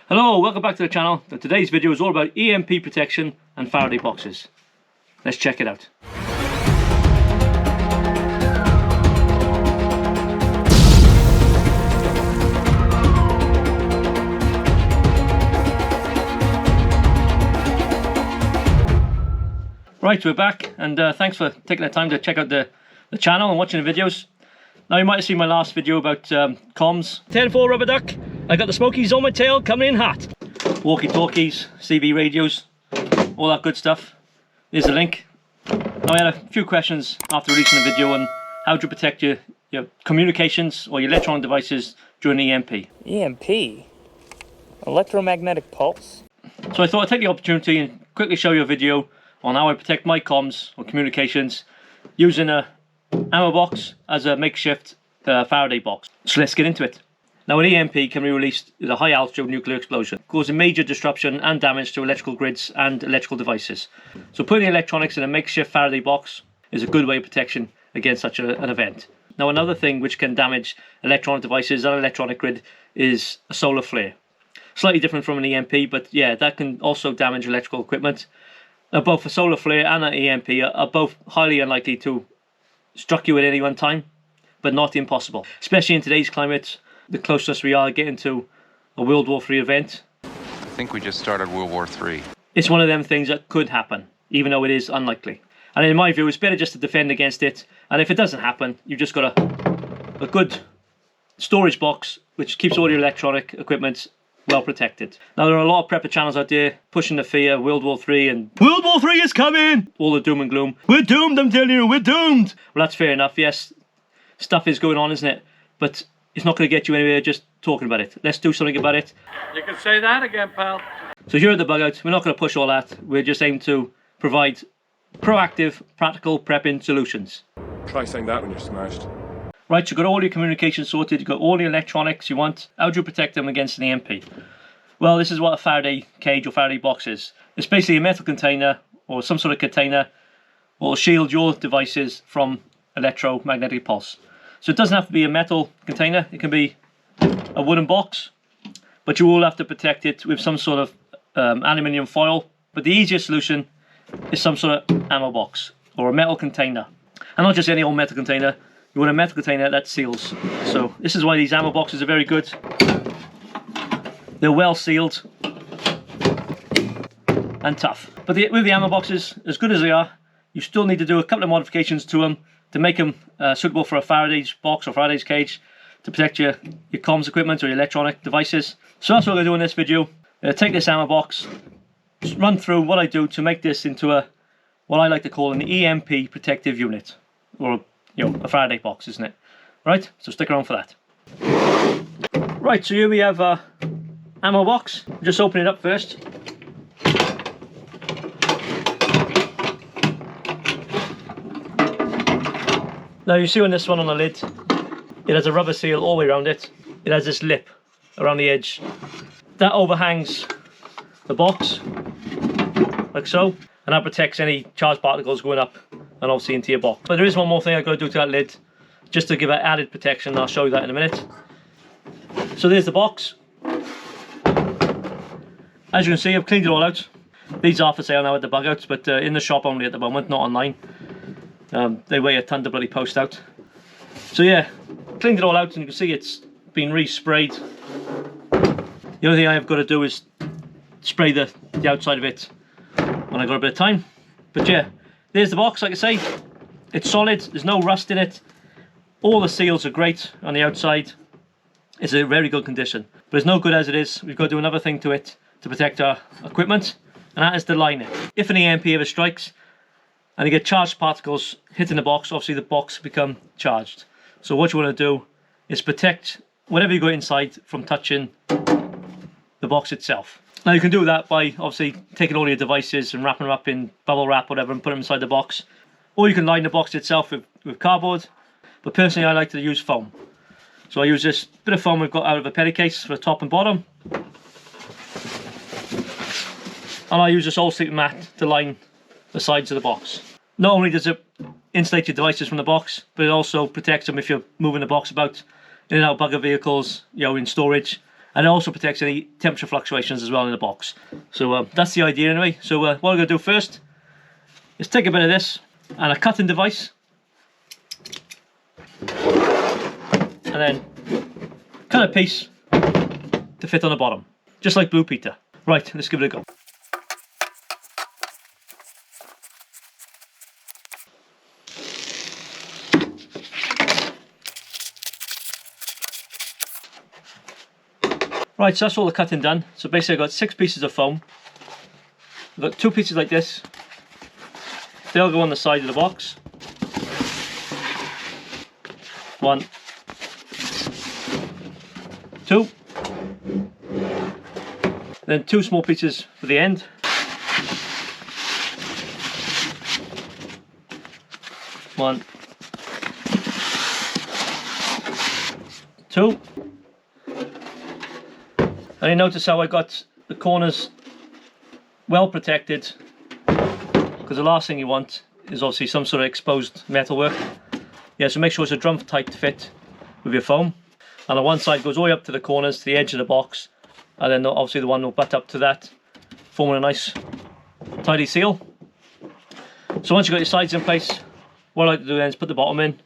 Hello, welcome back to the channel. Today's video is all about EMP protection and Faraday boxes. Let's check it out. Right, we're back, and thanks for taking the time to check out the channel and watching the videos. Now, you might have seen my last video about comms. 10-4 rubber duck. I got the smokies on my tail coming in hot. Walkie-talkies, CB radios, all that good stuff. Here's the link. Now, I had a few questions after releasing the video on how to protect your communications or your electronic devices during EMP. EMP? Electromagnetic pulse? So I thought I'd take the opportunity and quickly show you a video on how I protect my comms or communications using a ammo box as a makeshift Faraday box. So let's get into it. Now, an EMP can be released with a high altitude nuclear explosion, causing major disruption and damage to electrical grids and electrical devices. So putting electronics in a makeshift Faraday box is a good way of protection against such an event. Now, another thing which can damage electronic devices and electronic grid is a solar flare. Slightly different from an EMP, but yeah, that can also damage electrical equipment. Now, both a solar flare and an EMP are both highly unlikely to struck you at any one time, but not impossible. Especially in today's climate, the closest we are getting to a World War III event. I think we just started World War III. It's one of them things that could happen, even though it is unlikely. And in my view, it's better just to defend against it. And if it doesn't happen, you've just got a good storage box which keeps all your electronic equipment well protected. Now, there are a lot of prepper channels out there pushing the fear, World War III and World War III is coming! All the doom and gloom. We're doomed, I'm telling you, we're doomed! Well, that's fair enough, yes. Stuff is going on, isn't it? But it's not going to get you anywhere just talking about it. Let's do something about it. You can say that again, pal. So here at the bug out, we're not going to push all that. We're just aiming to provide proactive, practical prepping solutions. Try saying that when you're smashed. Right, you've got all your communications sorted, you've got all the electronics you want. How do you protect them against an EMP? Well, this is what a Faraday cage or Faraday box is. It's basically a metal container or some sort of container that will shield your devices from electromagnetic pulse. So it doesn't have to be a metal container, it can be a wooden box, but you will have to protect it with some sort of aluminium foil. But the easiest solution is some sort of ammo box or a metal container. And not just any old metal container, you want a metal container that seals. So this is why these ammo boxes are very good. They're well sealed and tough. But with the ammo boxes, as good as they are, you still need to do a couple of modifications to them to make them suitable for a Faraday's box or Faraday's cage to protect your comms equipment or your electronic devices. So that's what we're going to do in this video. Take this ammo box, run through what I do to make this into what I like to call an EMP protective unit, or a Faraday box, isn't it? Right, so stick around for that. Right, so here we have a ammo box. Just open it up first. Now, you see on this one on the lid, it has a rubber seal all the way around it. It has this lip around the edge. That overhangs the box, like so, and that protects any charged particles going up and obviously into your box. But there is one more thing I've got to do to that lid, just to give it added protection. I'll show you that in a minute. So there's the box. As you can see, I've cleaned it all out. These are for sale now at the bug outs, but in the shop only at the moment, not online. They weigh a ton to bloody post out. So yeah, cleaned it all out, and you can see it's been re-sprayed. The only thing I've got to do is spray the outside of it when I got a bit of time. But yeah, there's the box. Like I say, it's solid, there's no rust in it. All the seals are great on the outside. It's a very good condition, but it's no good as it is. We've got to do another thing to it to protect our equipment, and that is to line it. If an EMP ever strikes and you get charged particles hitting the box, obviously the box become charged. So what you want to do is protect whatever you got inside from touching the box itself. Now, you can do that by obviously taking all your devices and wrapping them up in bubble wrap, whatever, and put them inside the box. Or you can line the box itself with cardboard. But personally, I like to use foam. So I use this bit of foam we've got out of a penny case for the top and bottom. And I use this old sleeping mat to line the sides of the box. Not only does it insulate your devices from the box, but it also protects them if you're moving the box about in and out of bugger vehicles, in storage. And it also protects any temperature fluctuations as well in the box. So that's the idea anyway. So what I'm going to do first is take a bit of this and a cutting device, and then cut a piece to fit on the bottom, just like Blue Peter. Right, let's give it a go. Right, so that's all the cutting done. So basically I've got 6 pieces of foam. I've got 2 pieces like this. They'll go on the side of the box. 1, 2. Then 2 small pieces for the end. 1, 2. And you notice how I got the corners well protected, because the last thing you want is obviously some sort of exposed metalwork. Yeah, so make sure it's a drum tight fit with your foam. And on one side goes all the way up to the corners, to the edge of the box, and then obviously the one will butt up to that, forming a nice tidy seal. So once you've got your sides in place, what I like to do then is put the bottom in.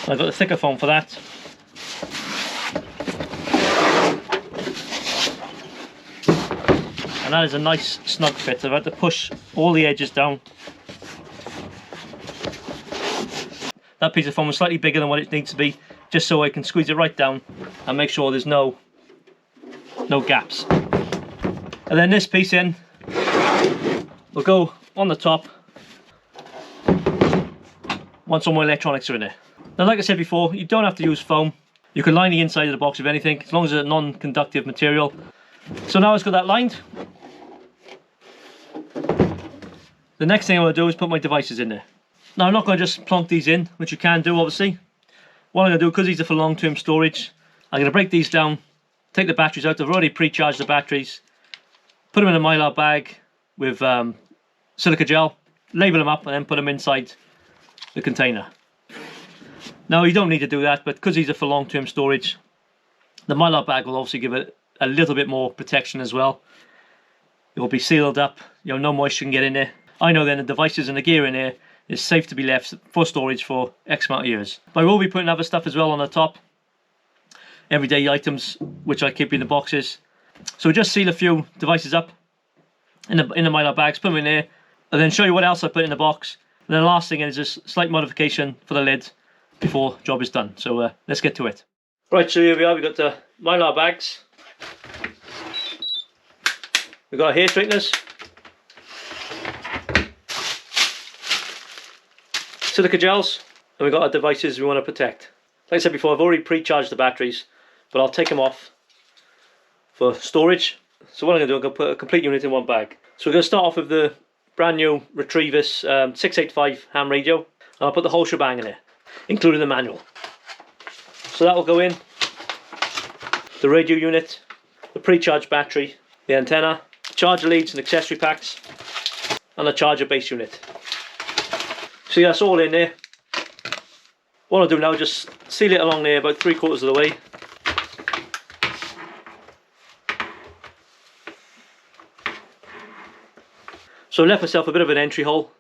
I've got the thicker foam for that. And that is a nice snug fit. I've had to push all the edges down. That piece of foam is slightly bigger than what it needs to be, just so I can squeeze it right down and make sure there's no gaps. And then this piece in will go on the top once all my electronics are in there. Now, like I said before, you don't have to use foam. You can line the inside of the box with anything, as long as it's a non-conductive material. So now it's got that lined. The next thing I'm going to do is put my devices in there. Now I'm not going to just plonk these in, which you can do obviously. What I'm going to do, because these are for long-term storage, I'm going to break these down, take the batteries out. I've already pre-charged the batteries, put them in a Mylar bag with silica gel, label them up, and then put them inside the container. Now you don't need to do that, but because these are for long-term storage, the Mylar bag will obviously give it a little bit more protection as well. It will be sealed up, no moisture can get in there. I know then the devices and the gear in there is safe to be left for storage for X amount of years. But I will be putting other stuff as well on the top, everyday items which I keep in the boxes. So just seal a few devices up in the Mylar bags, put them in there, and then show you what else I put in the box. And then the last thing is just a slight modification for the lid before job is done. So let's get to it. Right, so here we are. We've got the Mylar bags. We've got our hair straighteners, silica gels, and we've got our devices we want to protect. Like I said before, I've already pre-charged the batteries, but I'll take them off for storage. So what I'm going to do, I'm going to put a complete unit in one bag. So we're going to start off with the brand new Retrievus 685 ham radio, and I'll put the whole shebang in there, including the manual. So that will go in the radio unit, the pre-charged battery, the antenna, charger leads and accessory packs, and the charger base unit. So yeah, that's all in there. What I'll do now is just seal it along there about 3/4 of the way. So I left myself a bit of an entry hole.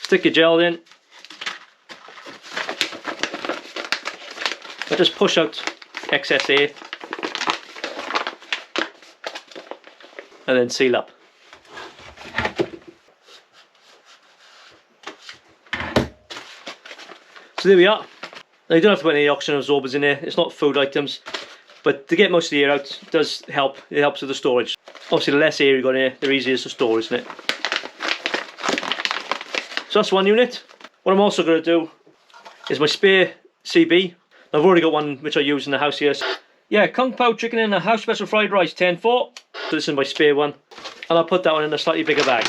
Stick your gel in. I just push out excess air and then seal up. So there we are. Now you don't have to put any oxygen absorbers in there, it's not food items, but to get most of the air out does help. It helps with the storage. Obviously the less air you got in here, the easier it is to store, isn't it? So that's one unit. What I'm also going to do is my spare CB. I've already got one which I use in the house here. Yeah, Kung Pao chicken in a house special fried rice 10-4. So this is my spare one, and I'll put that one in a slightly bigger bag.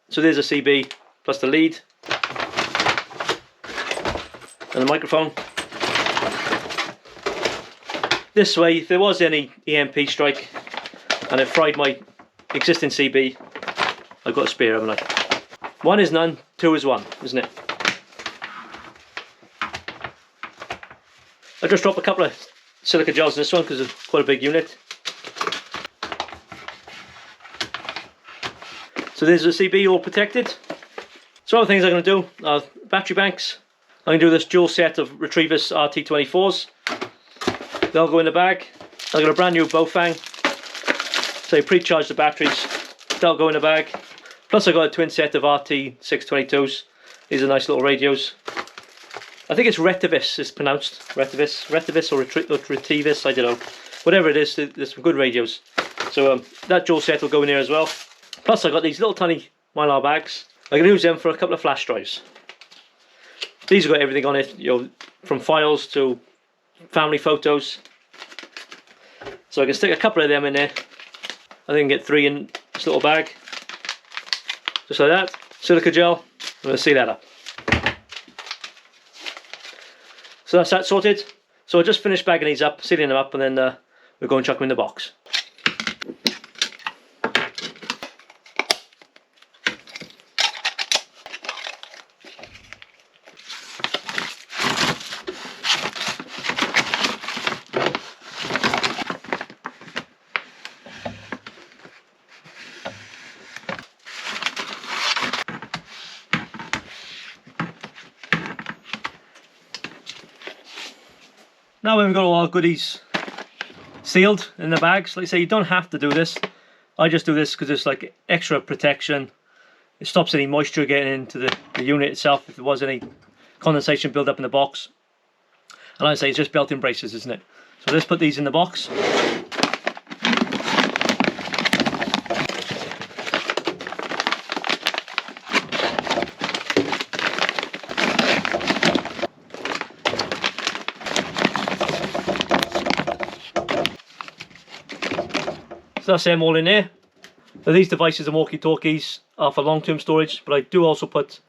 So there's a CB plus the lead and the microphone. This way, if there was any EMP strike and it fried my existing CB, I've got a spare, haven't I? One is none, 2 is 1, isn't it? I just dropped a couple of silica gels in this one because it's quite a big unit. So there's the CB all protected. So other things I'm going to do are battery banks. I'm going to do this dual set of Retrievus RT24s. They'll go in the bag. I've got a brand new Bofang. So you pre-charge the batteries. They'll go in the bag. Plus I got a twin set of RT622s. These are nice little radios. I think it's Retrievus is pronounced. Retrievus or Retrievus, I don't know. Whatever it is, there's some good radios. So that dual set will go in there as well. Plus I got these little tiny Mylar bags. I can use them for a couple of flash drives. These have got everything on it, you know, from files to family photos. So I can stick a couple of them in there. I think I can get 3 in this little bag. Just like that. Silica gel. I'm going to seal that up. So that's that sorted. So I just finished bagging these up, sealing them up, and then we'll go and chuck them in the box. Now when we've got all our goodies sealed in the bags, like I say, you don't have to do this. I just do this because it's like extra protection. It stops any moisture getting into the unit itself if there was any condensation build up in the box. And like I say, it's just built-in braces, isn't it? So let's put these in the box. So that's them all in there. Now these devices and walkie-talkies are for long-term storage, but I do also put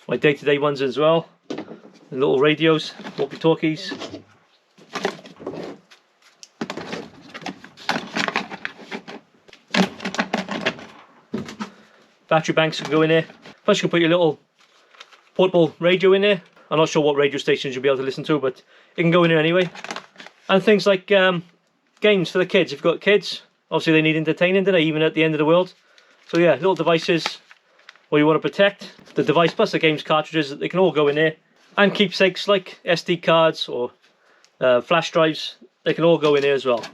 my day-to-day ones as well. The little radios, walkie-talkies. Battery banks can go in there. Plus you can put your little portable radio in there. I'm not sure what radio stations you'll be able to listen to, but it can go in there anyway. And things like games for the kids. If you've got kids, obviously they need entertaining, don't they, even at the end of the world. So yeah, little devices where you want to protect the device plus the games cartridges, they can all go in there. And keepsakes like SD cards or flash drives, they can all go in there as well.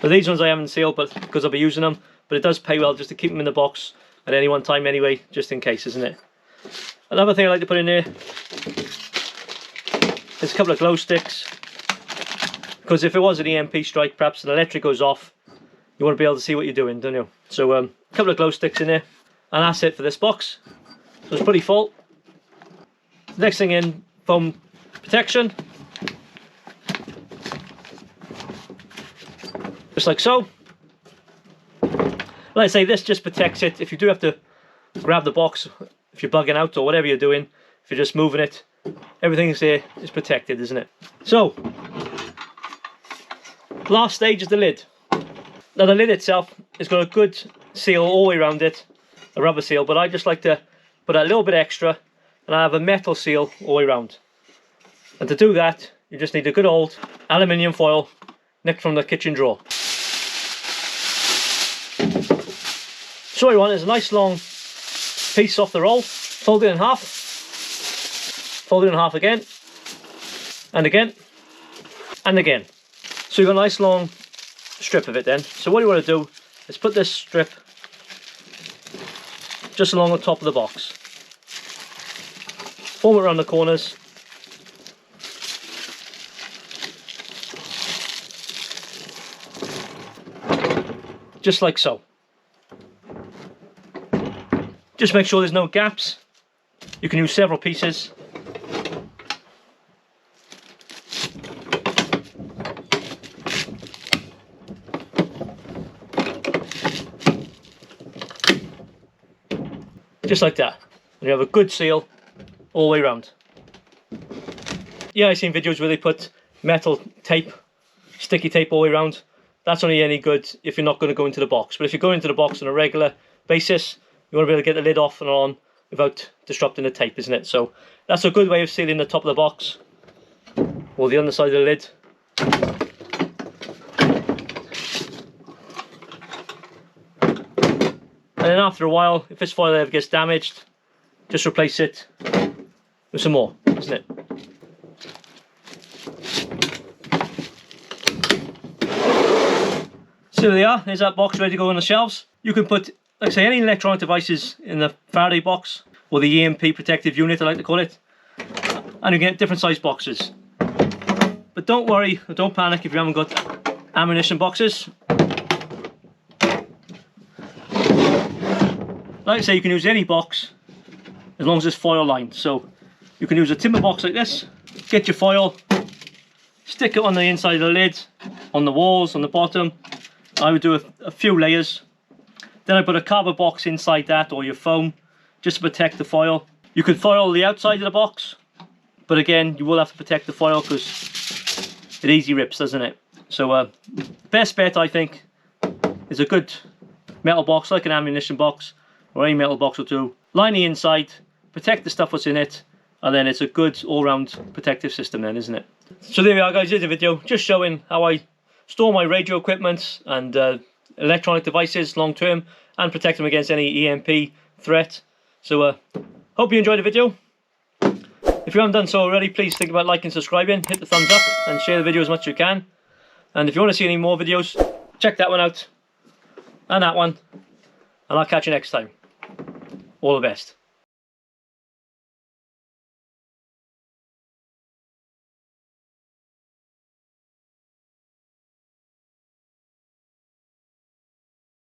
But these ones I haven't sealed but because I'll be using them, but it does pay well just to keep them in the box at any one time anyway, just in case, isn't it? Another thing I like to put in there is a couple of glow sticks, because if it was an EMP strike, perhaps an electric goes off, you want to be able to see what you're doing, don't you? So a couple of glow sticks in there, and that's it for this box. So it's pretty full. Next thing in, foam protection. Just like so. Like I say, this just protects it. If you do have to grab the box, if you're bugging out or whatever you're doing, if you're just moving it, everything's there is protected, isn't it? So, last stage is the lid. Now the lid itself has got a good seal all the way around it, a rubber seal, but I just like to put a little bit extra and I have a metal seal all the way around. And to do that, you just need a good old aluminium foil nicked from the kitchen drawer. So what you want is a nice long piece off the roll, fold it in half, fold it in half again, and again, and again. So you've got a nice long strip of it then. So what you want to do is put this strip just along the top of the box. Form it around the corners. Just like so. Just make sure there's no gaps. You can use several pieces. Just like that. And you have a good seal all the way around. Yeah, I've seen videos where they put metal tape, sticky tape all the way around. That's only any good if you're not going to go into the box. But if you're going into the box on a regular basis, you want to be able to get the lid off and on without disrupting the tape, isn't it? So that's a good way of sealing the top of the box or the underside of the lid. And then after a while, if this foil ever gets damaged, just replace it with some more, isn't it? So there they are, there's that box ready to go on the shelves. You can put, like I say, any electronic devices in the Faraday box, or the EMP protective unit I like to call it, and you get different size boxes. But don't worry, don't panic if you haven't got ammunition boxes. Like I say, you can use any box as long as it's foil lined. So you can use a timber box like this, get your foil, stick it on the inside of the lid, on the walls, on the bottom. I would do a few layers. Then I put a cardboard box inside that, or your foam, just to protect the foil. You can foil the outside of the box, but again, you will have to protect the foil because it easily rips, doesn't it? So best bet, I think, is a good metal box, like an ammunition box, or any metal box will do. Line the inside, protect the stuff that's in it, and then it's a good all-round protective system then, isn't it? So there we are, guys, here's a video just showing how I store my radio equipment and electronic devices long term and protect them against any EMP threat. So hope you enjoyed the video. If you haven't done so already, please think about liking and subscribing, hit the thumbs up and share the video as much as you can. And if you want to see any more videos, check that one out and that one, and I'll catch you next time. All the best.